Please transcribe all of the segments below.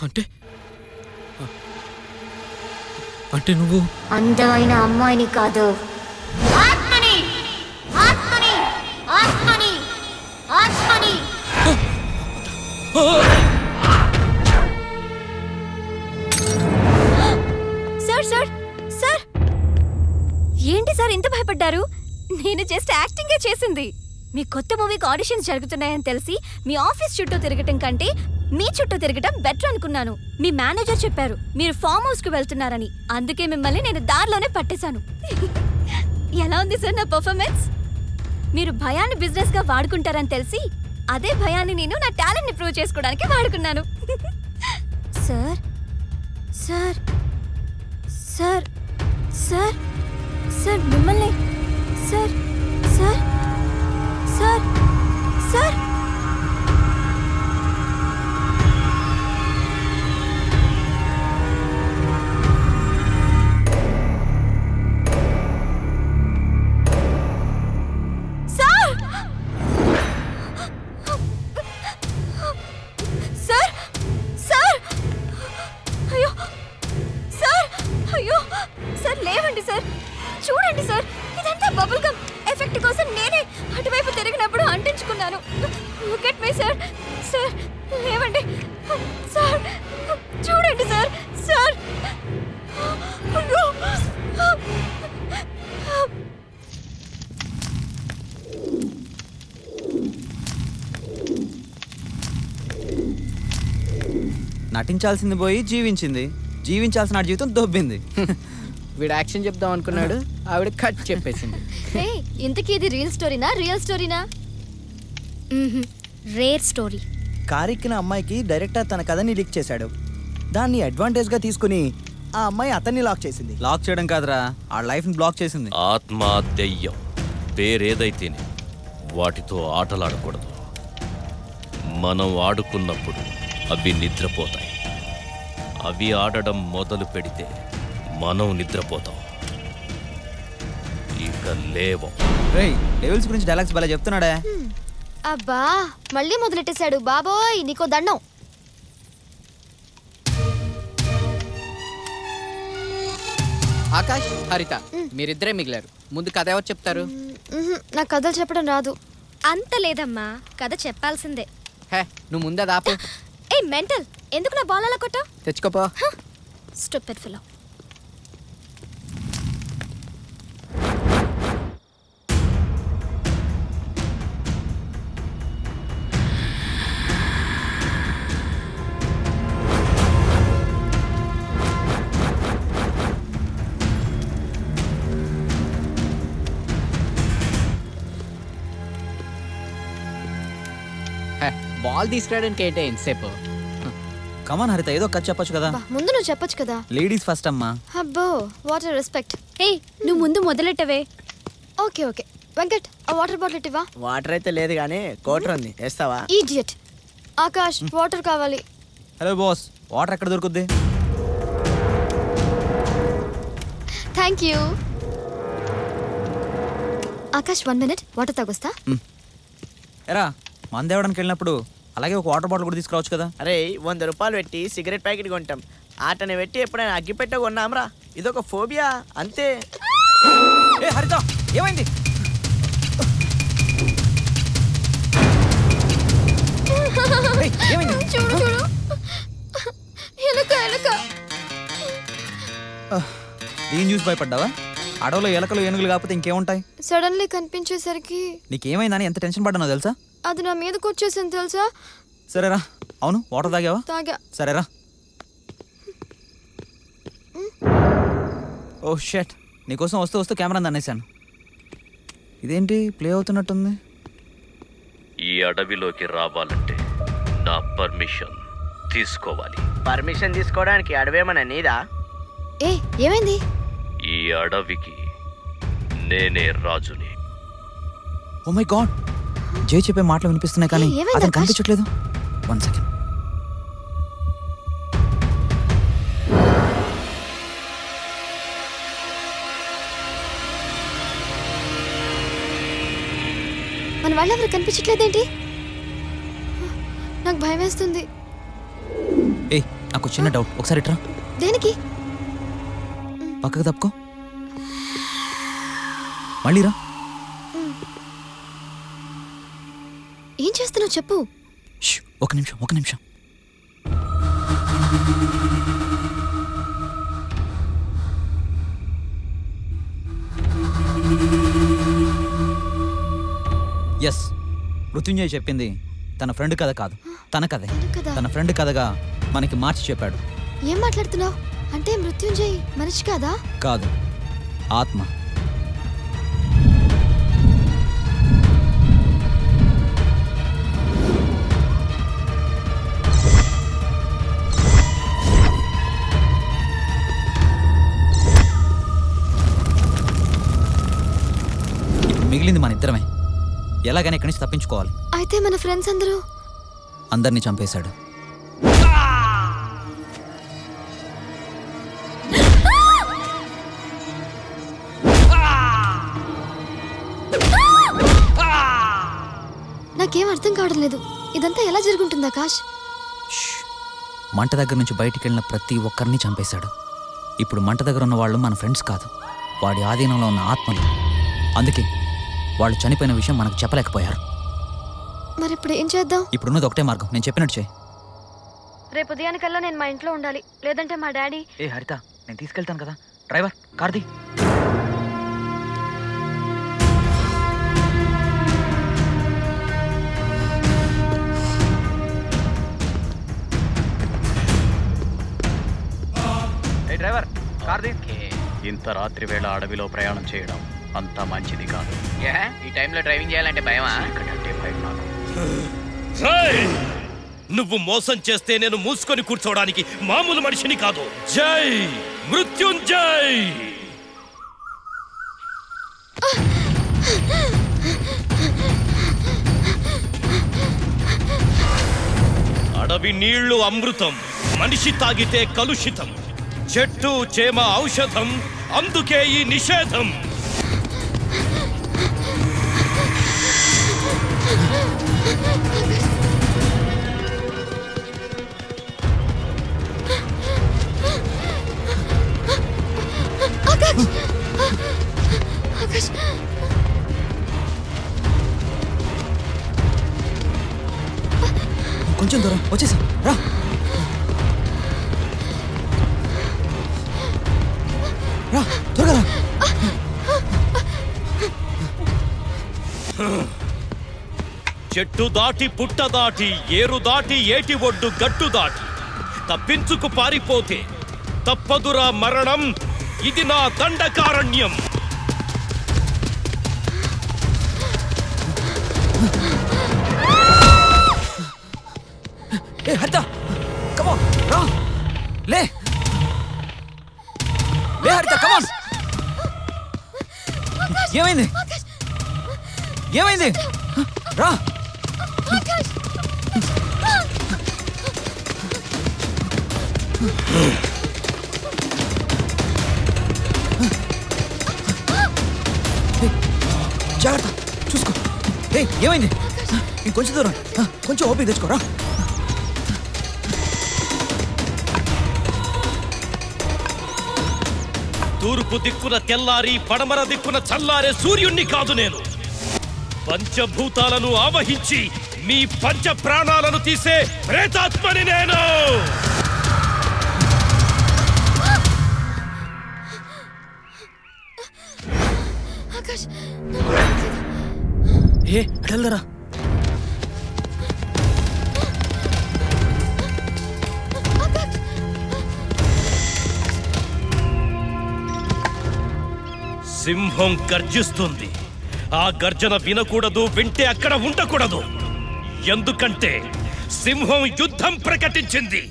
అంటే అంటే నువ్వు అందమైన అమ్మాయిని కాదు, ఆత్మని ఆత్మని ఆత్మని ఆత్మని. సార్ సార్ సార్, ఏంటి సార్ ఇంత భయపడ్డారు? నేను జస్ట్ యాక్టింగే చేసింది. మీ కొత్త మూవీకి ఆడిషన్స్ జరుగుతున్నాయని తెలిసి మీ ఆఫీస్ చుట్టూ తిరగటం కంటే మీ చుట్టూ తిరగటం బెటర్ అనుకున్నాను. మీ మేనేజర్ చెప్పారు మీరు ఫామ్ హౌస్ కు వెళ్తున్నారని, అందుకే మిమ్మల్ని నేను దారిలోనే పట్టేశాను. ఎలా ఉంది సార్ నా పర్ఫార్మెన్స్? మీరు భయాన్ని బిజినెస్ గా వాడుకుంటారని తెలిసి అదే భయాన్ని నేను నా టాలెంట్ ని ప్రూవ్ చేసుకోవడానికి వాడుకున్నాను. Sir sir sir sir sir మిమ్మల్ని సార్ సార్ సార్ సార్ చూడండి సార్, ఇదంతా బబుల్ గమ్ ఎఫెక్ట్ కోసం నేనే అటువైపు తిరిగినప్పుడు అంటించుకున్నాను. Look at me sir. Sir లేవండి సార్, చూడండి సార్. సార్ నటించాల్సింది పోయి జీవించింది, జీవించాల్సిన జీవితం దొబ్బింది. వీడు యాక్షన్ చెప్దాం అనుకున్నాడు, ఆవిడ కట్ చెప్పేసింది. ఇంతకీ ఇది రియల్ స్టోరీనా రియల్ స్టోరీనా? Rare story. కారెక్కిన అమ్మాయికి డైరెక్టర్ తన కథని లీక్ చేశాడు. దాన్ని అడ్వాంటేజ్గా తీసుకుని ఆ అమ్మాయి అతన్ని లాక్ చేసింది. లాక్ చేయడం కాదురా, ఆ లైఫ్ని బ్లాక్ చేసింది. ఆత్మ దెయ్యం పేరేదైతేనే వాటితో ఆటలాడకూడదు. మనం ఆడుకున్నప్పుడు అవి నిద్రపోతాయి. అవి ఆడడం మొదలు పెడితే మనం నిద్రపోతాం, ఇక లేవం. లెవెల్స్ గురించి డైలాగ్స్ భలే చెప్తున్నాడే. అబ్బా మళ్ళీ మొదలెట్టేశాడు. బాబోయ్ నీకో దండం. ఆకాష్, హరిత మీరిద్దరే మిగిలారు. ముందు కథ ఎవరు చెప్తారు? నాకు కథలు చెప్పడం రాదు. అంత లేదమ్మా, కథ చెప్పాల్సిందే. హే నువ్వు ముందే దాపు. ఏ మెంటల్, ఎందుకు నా బాల్ అలా కొట్టావు? తెచ్చుకోపో. Stupid fellow. బాల్ తీసుకురావడానికి ఏంటే ఎంతసేపు? కమాన్ హరిత, ఏదో కథ చెప్పొచ్చు కదా. ముందు నువ్వు చెప్పొచ్చు కదా. లేడీస్ ఫస్ట్ అమ్మా. అబ్బో వాట్ రెస్పెక్ట్. ఏ నువ్వు ముందు మొదలెట్టవే. ఓకే ఓకే వెంకట్, ఆ వాటర్ బాటిల్ ఇవ్వా. వాటర్ అయితే లేదు కానీ కోటర్ ఉంది, వేస్తావా? ఈడియట్. ఆకాష్ వాటర్ కావాలి. హలో బాస్, వాటర్ ఎక్కడ దొరుకుద్ది? Thank you. Akash 1 minute water తాగొస్తా. ఎరా మందు తేవడానికి వెళ్ళినప్పుడు అలాగే ఒక వాటర్ బాటిల్ కూడా తీసుకురావచ్చు కదా. అరే 100 రూపాయలు పెట్టి సిగరెట్ ప్యాకెట్ కొంటాం, ఆటని పెట్టి ఎప్పుడైనా అగ్గిపెట్ట కొన్నాంరా. ఇదొక ఫోబియా అంతే. ఏ హరిత ఏమైంది? చూడు చూడు, ఎలక ఎలక. దీని చూసి భయపడ్డావా? అడవులో ఎలకలు ఏనుగులు కాకపోతే ఇంకేముంటాయి? సడన్లీ కనిపించేసరికి నీకేమైందని ఎంత టెన్షన్ పడ్డానో తెలుసా? అది నా మీదకి వచ్చేసింది తెలుసా? సరేరా. అవును వాటర్ తాగావా? తాగా. సరేరా. ఓ షట్, నీకోసం వస్తూ వస్తూ కెమెరా అనేసాను. ఇదేంటి ప్లే అవుతున్నట్టుంది? ఈ అడవిలోకి రావాలంటే నా పర్మిషన్ తీసుకోవాలి. పర్మిషన్ తీసుకోవడానికి అడవేమన్నా నీదా? ఏ ఏమైంది? ఈ అడవికి నేనే రాజుని. ఓ మై గాడ్, జై చెప్పే మాటలు వినిపిస్తున్నాయి కానీ అతను కనిపించట్లేదు. 1 second. మన వాళ్ళెవరు కనిపించట్లేదేంటి? నాకు భయం వేస్తుంది. ఏ నాకు చిన్న డౌట్, ఒకసారి ఇట్రా. దేనికి? పక్కకు తప్పుకో. మళ్ళీ రా. ఏం చేస్తున్నావు చెప్పు. ఒక నిమిషం. ఎస్, మృత్యుంజయ్ చెప్పింది తన ఫ్రెండ్ కథ కాదు, తన కథే. తన ఫ్రెండ్ కథగా మనకి మార్చి చెప్పాడు. ఏం మాట్లాడుతున్నావు? అంటే మృత్యుంజయ్ మనిషి కాదా? కాదు, ఆత్మ. మిగిలింది మన ఇద్దరమే. ఎలాగైనా ఇక్కడి నుంచి తప్పించుకోవాలి. అయితే మన ఫ్రెండ్స్ అందరినీ చంపేశాడు. నాకేం అర్థం కావడం లేదు. ఇదంతా ఎలా జరుగుతుంది ఆకాష్? మంట దగ్గర నుంచి బయటికి వెళ్ళిన ప్రతి ఒక్కరిని చంపేశాడు. ఇప్పుడు మంట దగ్గర ఉన్న వాళ్ళు మన ఫ్రెండ్స్ కాదు, వాడి ఆధీనంలో ఉన్న ఆత్మలు. అందుకే వాళ్ళు చనిపోయిన విషయం మనకు చెప్పలేకపోయారు. మరి ఇప్పుడు ఏం చేద్దాం? ఇప్పుడున్నది ఒకటే మార్గం, నేను చెప్పినట్టు చేయి. రేపు ఉదయానికల్లా నేను మా ఇంట్లో ఉండాలి, లేదంటే మా డాడీ. ఏ హరిత, నేను తీసుకెళ్తాను కదా. డ్రైవర్, కార్ది. డ్రైవర్, కార్ది. ఇంత రాత్రి వేళ అడవిలో ప్రయాణం చేయడం అంత మంచిది కాదు. ఈ టైంలో డ్రైవింగ్ చేయాలంటే భయమా? ఇక్కడంటే భయం నాకు. నువ్వు మోసం చేస్తే నేను మూసుకొని కూర్చోవడానికి మామూలు మనిషిని కాదు. జై మృత్యుంజయ్! అడవి నీళ్లు అమృతం, మనిషి తాగితే కలుషితం. చెట్టు చేమ ఔషధం, అందుకే ఈ నిషేధం. కొంచెం దూరం వచ్చేసి రా. రా, త్వరగా రా. చెట్టు దాటి పుట్ట దాటి ఏరు దాటి ఏటి ఒడ్డు గట్టు దాటి తప్పించుకు పారిపోతే తప్పదురా మరణం. ఇది నా దండకారణ్యం. ఏ హరిత, కమ్ ఆన్, రా. లే హరిత, కమ్ ఆన్. ఏమైంది? రా. జాగ్రత్త, చూసుకో. ఏమైంది? ఇంకొంచెం దూరం, కొంచెం ఓపిక తెచ్చుకోరా. తూర్పు దిక్కున తెల్లారి పడమర దిక్కున చల్లారే సూర్యుణ్ణి కాదు నేను. పంచభూతాలను ఆవహించి మీ పంచ ప్రాణాలను తీసే ప్రేతాత్మని నేను. అటల్దరా. సింహం గర్జిస్తుంది. ఆ గర్జన వినకూడదు, వింటే అక్కడ ఉండకూడదు. ఎందుకంటే సింహం యుద్ధం ప్రకటించింది.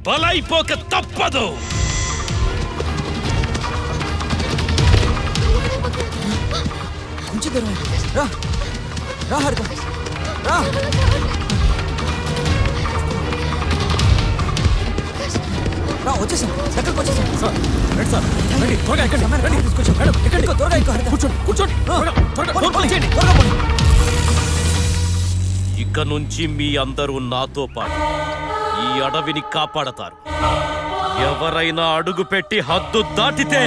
బలైపోక తప్పదు. కొంచెం దూరం రా. రా హరిత, రా. రా, వచ్చేసాం, దగ్గరకు వచ్చేసాం. రండి సార్, రండి, త్వరగా ఎక్కండి. రండి, తీసుకొచ్చాం. ఎక్కడికో త్వరగా ఎక్కువ. కూర్చోండి. ఇక నుంచి మీ అందరూ నాతో పాటు ఈ అడవిని కాపాడతారు. ఎవరైనా అడుగు పెట్టి హద్దు దాటితే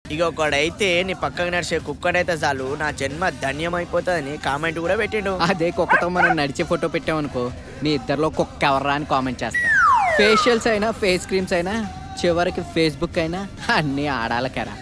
ఇగొకడైతే నీ పక్కకు నడిచే కుక్కడైతే చాలు నా జన్మ ధన్యమైపోతుందని కామెంట్ కూడా పెట్టిండు. అదే కుక్కతో మనం నడిచే ఫోటో పెట్టామనుకో నీ ఇద్దరిలో కుక్క ఎవర్రా అని కామెంట్ చేస్తా. ఫేషియల్స్ అయినా ఫేస్ క్రీమ్స్ అయినా చివరికి ఫేస్బుక్ అయినా అన్నీ ఆడాలకెరా.